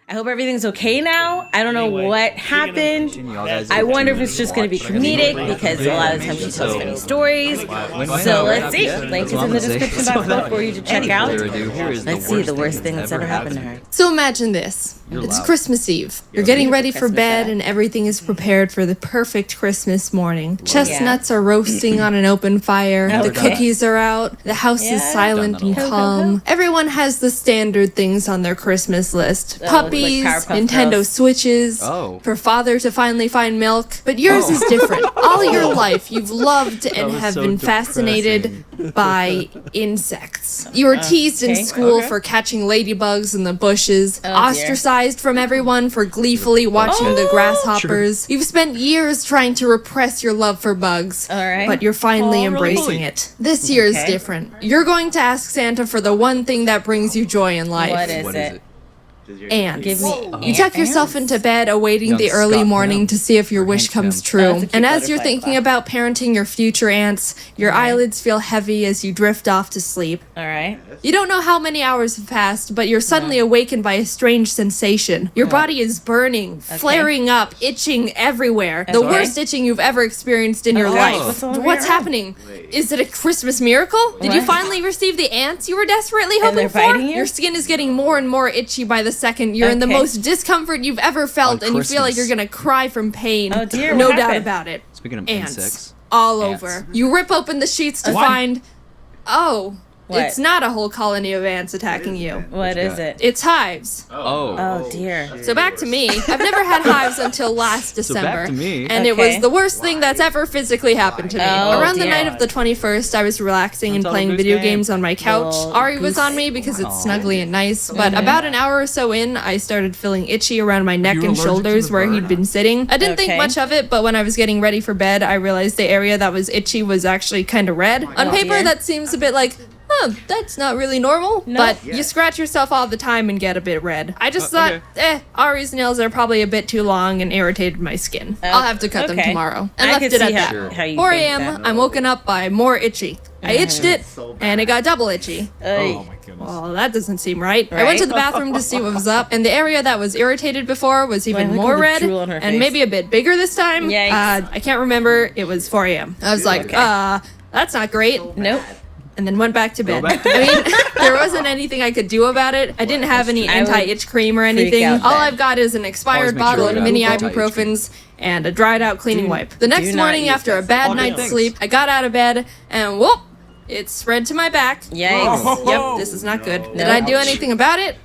I hope everything's okay now. I don't know what happened. I wonder if it's just going to be comedic because a lot of times she tells funny stories. So let's see. Link is in the description box below for you to check out. Let's see the worst thing that's ever happened to her. So imagine this. It's Christmas Eve. You're getting ready for bed and everything is prepared for the perfect Christmas morning. Chestnuts are roasting on an open fire. The cookies are out. The house is silent and calm. Everyone has the standard things on their Christmas list. Puppies, Nintendo Switches, for father to finally find milk. But yours is different. All your life you've loved and have been fascinated by insects. You were teased in school for catching ladybugs in the bushes, ostracized from everyone for gleefully watching the grasshoppers. You've spent years trying to repress your love for bugs, but you're finally embracing it. This year is different. You're going to ask Santa for the one thing that brings you joy in life. What is it? Ants. You tuck yourself into bed awaiting the early morning to see if your wish comes true. And as you're thinking about parenting your future ants, your eyelids feel heavy as you drift off to sleep. Alright. You don't know how many hours have passed, but you're suddenly awakened by a strange sensation. Your body is burning, flaring up, itching everywhere. The worst itching you've ever experienced in your life. What's happening? Is it a Christmas miracle? Did you finally receive the ants you were desperately hoping for? Your skin is getting more and more itchy by the second. You're in the most discomfort you've ever felt, and you feel like you're gonna cry from pain. Oh dear, no doubt about it. Speaking of Ants all over. You rip open the sheets to find, it's not a whole colony of ants attacking you. What is it? It's hives. Oh dear. So back to me. I've never had hives until last December. back to me. And it was the worst thing that's ever physically happened to me. Around the night of the 21st, I was relaxing and playing video games on my couch. Ari was on me because it's snuggly and nice, but about an hour or so in, I started feeling itchy around my neck and shoulders where he'd been sitting. I didn't think much of it, but when I was getting ready for bed, I realized the area that was itchy was actually kind of red. On paper, that seems a bit like, that's not really normal, but you scratch yourself all the time and get a bit red. I just thought, Ari's nails are probably a bit too long and irritated my skin. I'll have to cut them tomorrow. And left it at that. 4 a.m., I'm woken up by more itchy. I itched it, and it got double itchy. Oh my goodness. Well, that doesn't seem right. I went to the bathroom to see what was up, and the area that was irritated before was even more red, and maybe a bit bigger this time. I can't remember. It was 4 a.m. I was like, that's not great. Nope. And then went back to bed. I mean, there wasn't anything I could do about it. I didn't have any anti-itch cream or anything. All I've got is an expired bottle of mini ibuprofens and a dried out cleaning wipe. The next morning, after a bad night's sleep, I got out of bed and whoop, it spread to my back. Yikes. Yep, this is not good. Did I do anything about it?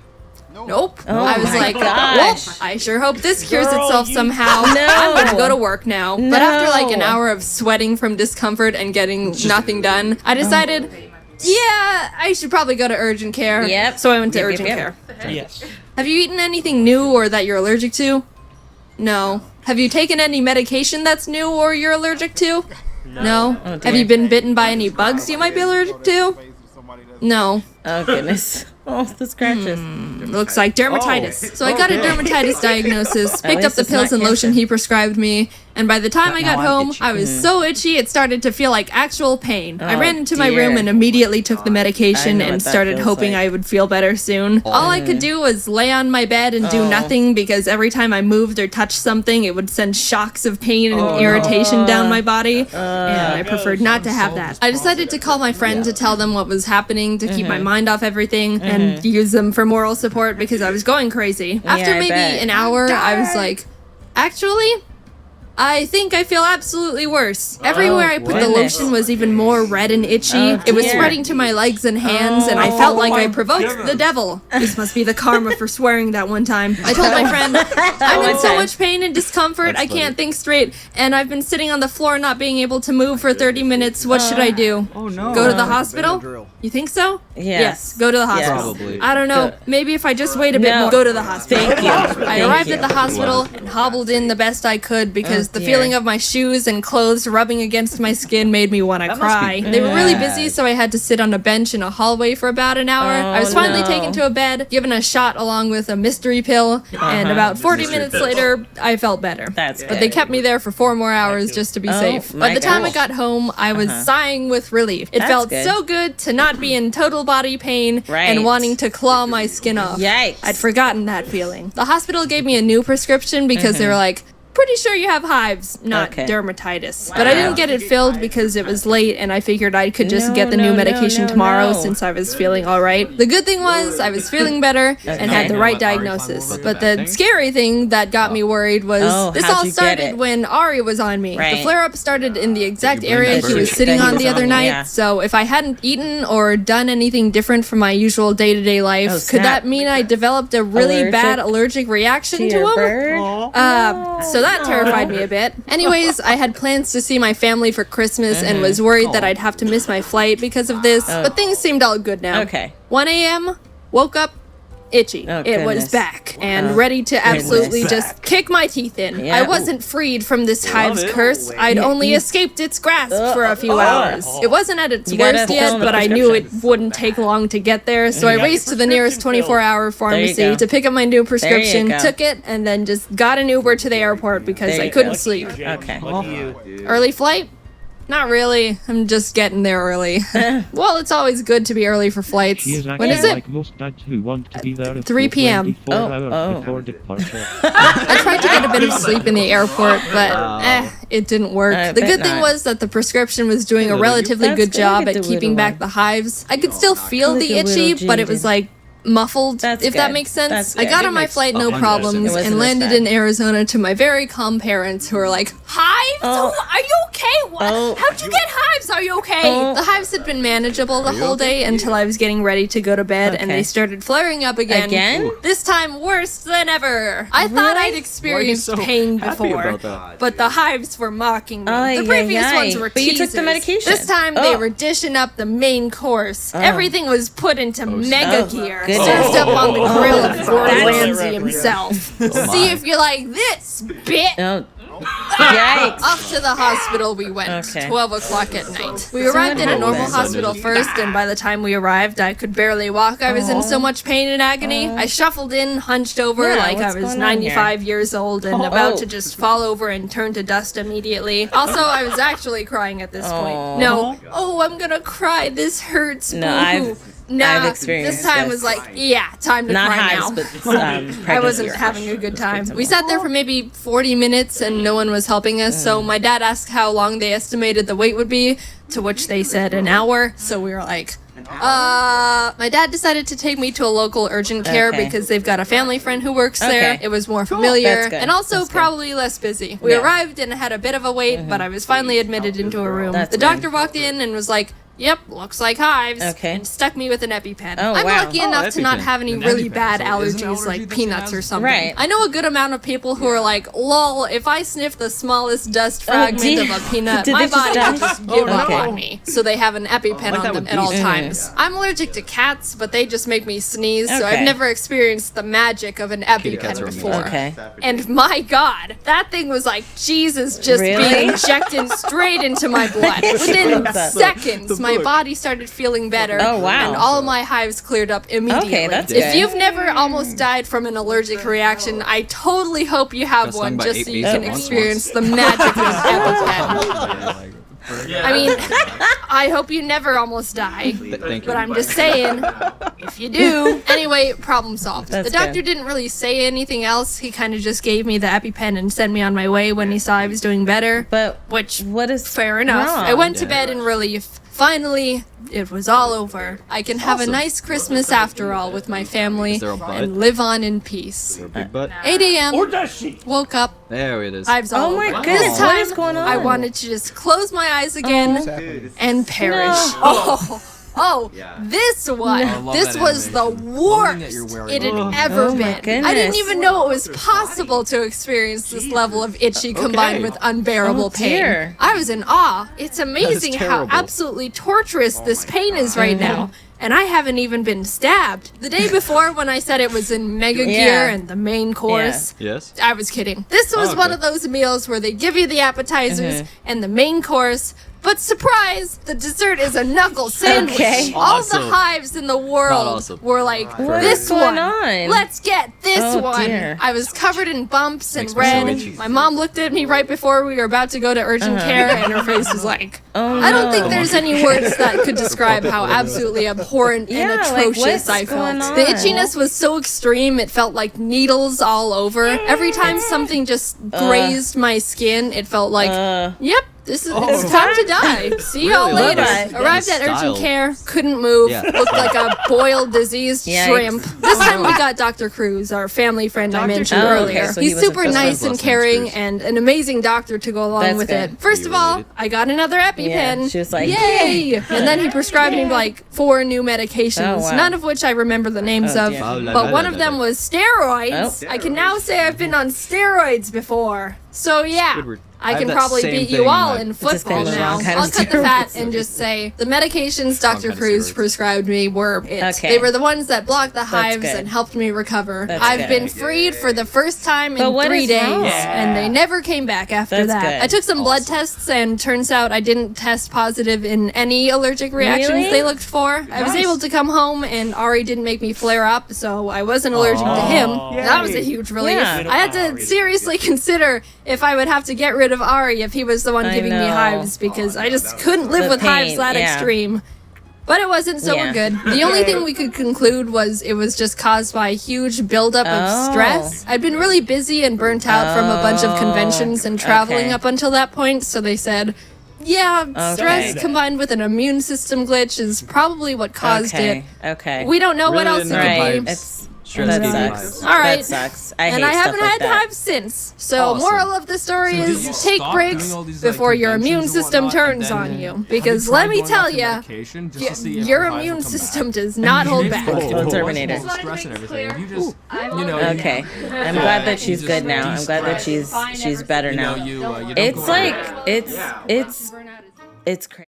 Nope. I was like, well, I sure hope this cures itself somehow. I'm gonna go to work now. But after like an hour of sweating from discomfort and getting nothing done, I decided, yeah, I should probably go to urgent care. Yep. So I went to urgent care. Yes. Have you eaten anything new or that you're allergic to? No. Have you taken any medication that's new or you're allergic to? No. Have you been bitten by any bugs you might be allergic to? No. Oh goodness. Oh, the scratches. Looks like dermatitis. So I got a dermatitis diagnosis, picked up the pills and lotion he prescribed me, and by the time I got home, I was so itchy it started to feel like actual pain. I ran into my room and immediately took the medication and started hoping I would feel better soon. All I could do was lay on my bed and do nothing because every time I moved or touched something, it would send shocks of pain and irritation down my body, and I preferred not to have that. I decided to call my friend to tell them what was happening to keep my mind off everything and use them for moral support because I was going crazy. After maybe an hour, I was like, actually, I think I feel absolutely worse. Everywhere I put the lotion was even more red and itchy. It was spreading to my legs and hands, and I felt like I provoked the devil. This must be the karma for swearing that one time. I told my friend, I'm in so much pain and discomfort, I can't think straight, and I've been sitting on the floor not being able to move for 30 minutes. What should I do? Oh no. Go to the hospital? You think so? Yes, go to the hospital. Probably. I don't know, maybe if I just wait a bit more, go to the hospital. Thank you. I arrived at the hospital and hobbled in the best I could because because the feeling of my shoes and clothes rubbing against my skin made me want to cry. They were really busy, so I had to sit on a bench in a hallway for about an hour. I was finally taken to a bed, given a shot along with a mystery pill, and about 40 minutes later, I felt better. That's good. But they kept me there for 4 more hours just to be safe. By the time I got home, I was sighing with relief. It felt so good to not be in total body pain and wanting to claw my skin off. Yikes. I'd forgotten that feeling. The hospital gave me a new prescription because they were like, pretty sure you have hives, not dermatitis. But I didn't get it filled because it was late and I figured I could just get the new medication tomorrow since I was feeling alright. The good thing was I was feeling better and had the right diagnosis. But the scary thing that got me worried was this all started when Ari was on me. The flare-up started in the exact area he was sitting on the other night, so if I hadn't eaten or done anything different from my usual day-to-day life, could that mean I developed a really bad allergic reaction to him? So that terrified me a bit. Anyways, I had plans to see my family for Christmas and was worried that I'd have to miss my flight because of this, but things seemed all good now. 1 a.m., woke up, itchy. It was back and ready to absolutely just kick my teeth in. I wasn't freed from this hive's curse. I'd only escaped its grasp for a few hours. It wasn't at its worst yet, but I knew it wouldn't take long to get there, so I raced to the nearest 24-hour pharmacy to pick up my new prescription, took it, and then just got an Uber to the airport because I couldn't sleep. Early flight? Not really. I'm just getting there early. Well, it's always good to be early for flights. When is it? Like most dads who want to be there 3 p.m. Before departure. I tried to get a bit of sleep in the airport, but it didn't work. The good thing was that the prescription was doing a relatively good job at keeping back the hives. I could still feel the itchy, but it was like muffled, if that makes sense. I got on my flight no problems and landed in Arizona to my very calm parents who were like, hives? Oh, are you okay? What? How'd you get hives? Are you okay? The hives had been manageable the whole day until I was getting ready to go to bed and they started flaring up again. This time worse than ever. I thought I'd experienced pain before, but the hives were mocking me. The previous ones were teasers. You took the medication. This time they were dishing up the main course. Everything was put into mega gear. Served up on the grill of Gordon Ramsay himself. See if you like this, bitch! Yikes. Off to the hospital we went, 12 o'clock at night. We arrived at a normal hospital first, and by the time we arrived, I could barely walk. I was in so much pain and agony. I shuffled in, hunched over like I was 95 years old and about to just fall over and turn to dust immediately. Also, I was actually crying at this point. No. Oh, I'm gonna cry. This hurts. Boo-hoo. I've this time was like, time to cry now. But, I wasn't having a good time. We sat there for maybe 40 minutes and no one was helping us, so my dad asked how long they estimated the wait would be, to which they said an hour, so we were like, my dad decided to take me to a local urgent care because they've got a family friend who works there. It was more familiar and also probably less busy. We arrived and had a bit of a wait, but I was finally admitted into a room. The doctor walked in and was like, yep, looks like hives, and stuck me with an EpiPen. I'm lucky enough to not have any really bad allergies like peanuts or something. I know a good amount of people who are like, lol, if I sniff the smallest dust fragment of a peanut, my body will just give up on me. So they have an EpiPen on them at all times. I'm allergic to cats, but they just make me sneeze, so I've never experienced the magic of an EpiPen before. And my god, that thing was like Jesus just being injected straight into my blood. Within seconds, my body started feeling better, and all my hives cleared up immediately. If you've never almost died from an allergic reaction, I totally hope you have one just so you can experience the magic of EpiPen. I mean, I hope you never almost die, but I'm just saying, if you do. Anyway, problem solved. The doctor didn't really say anything else. He kind of just gave me the EpiPen and sent me on my way when he saw I was doing better, which is fair enough. I went to bed in relief. Finally, it was all over. I can have a nice Christmas after all with my family and live on in peace. 8 a.m. Woke up. There it is. Oh my goodness, this time, what is going on? I wanted to just close my eyes again and perish. This one. This was the worst it had ever been. I didn't even know it was possible to experience this level of itchy combined with unbearable pain. I was in awe. It's amazing how absolutely torturous this pain is right now. and I haven't even been stabbed. The day before, when I said it was in Mega Yeah. Gear and the main course, Yes. I was kidding. This was one of those meals where they give you the appetizers and the main course, but surprise, the dessert is a knuckle sandwich. Okay. All Awesome. the hives in the world awesome. were like, What this is going one, on? let's get this Oh, one. dear. I was covered in bumps and Makes me so red. itchy. My mom looked at me right before we were about to go to urgent care, and her face was like, Oh, I don't no. think there's any words that could describe how absolutely abhorrent and Yeah, like, atrocious what's I felt. going The on? itchiness was so extreme, it felt like needles all over. Every time something just grazed my skin, it felt like, yep, this is it's time to die. See y'all Really? later. Bye-bye. Arrived at urgent Style. care, couldn't move, Yeah. looked like a boiled, diseased Yikes. shrimp. This time we got Dr. Cruz, our family friend I Dr. mentioned Cruz. earlier. Okay, so he He's was a super best nice friend. and caring Bless him, and an amazing doctor to go along That's with good. it. First of all, related? I got another EpiPen. Yeah, she was like, yay! And then he prescribed me like 4 new medications, Oh, wow. none of which I remember the names Oh, of. dear. Oh, la, But la, one la, of la, them la. was steroids. Oh. I can now say I've been on steroids before. So yeah, Squidward. I I can have that probably same beat thing you in all my- in just been football the now. wrong kind I'll of cut the fat steroids. and just say the medications Dr. kind of Cruz steroids. prescribed me were it. Okay. They were the ones that blocked the hives good. and helped me recover. That's I've good. been freed for the first time But in what 3 is days, wrong? and they never came back after That's that. good. I took some blood tests, and turns out I didn't test positive in any allergic reactions Really? they looked for. I was able to come home, and Ari didn't make me flare up, so I wasn't allergic to him. That was a huge relief. Yeah. I had to seriously consider if I would have to get rid of Ari if he was the one I giving me know. hives, because I just couldn't live The with hives pain, that yeah. extreme. But it wasn't, so Yeah. we're good. The only thing we could conclude was it was just caused by a huge buildup Oh. of stress. I'd been really busy and burnt out from a bunch of conventions and traveling okay. up until that point, so they said, yeah, stress combined with an immune system glitch is probably what caused Okay. it. Okay. We don't know what Really else it didn't could Right. be. It's Stress that gave you sucks. hives. All right. That sucks. I And hate I stuff haven't like had that. hives since. So, Awesome. moral of the story So did is you take stop breaks doing all these, like, before your immune conventions and system whatnot, and turns then on you. have you Because tried let me going tell off your you, medication just to see if your the hives will immune come system back? does not hold It's back. full. Kill Terminator. Full stress and everything. If you just, you know, Okay. I'm glad that she's good now. I'm glad that she's better you know, now. you don't It's go like out. it's crazy.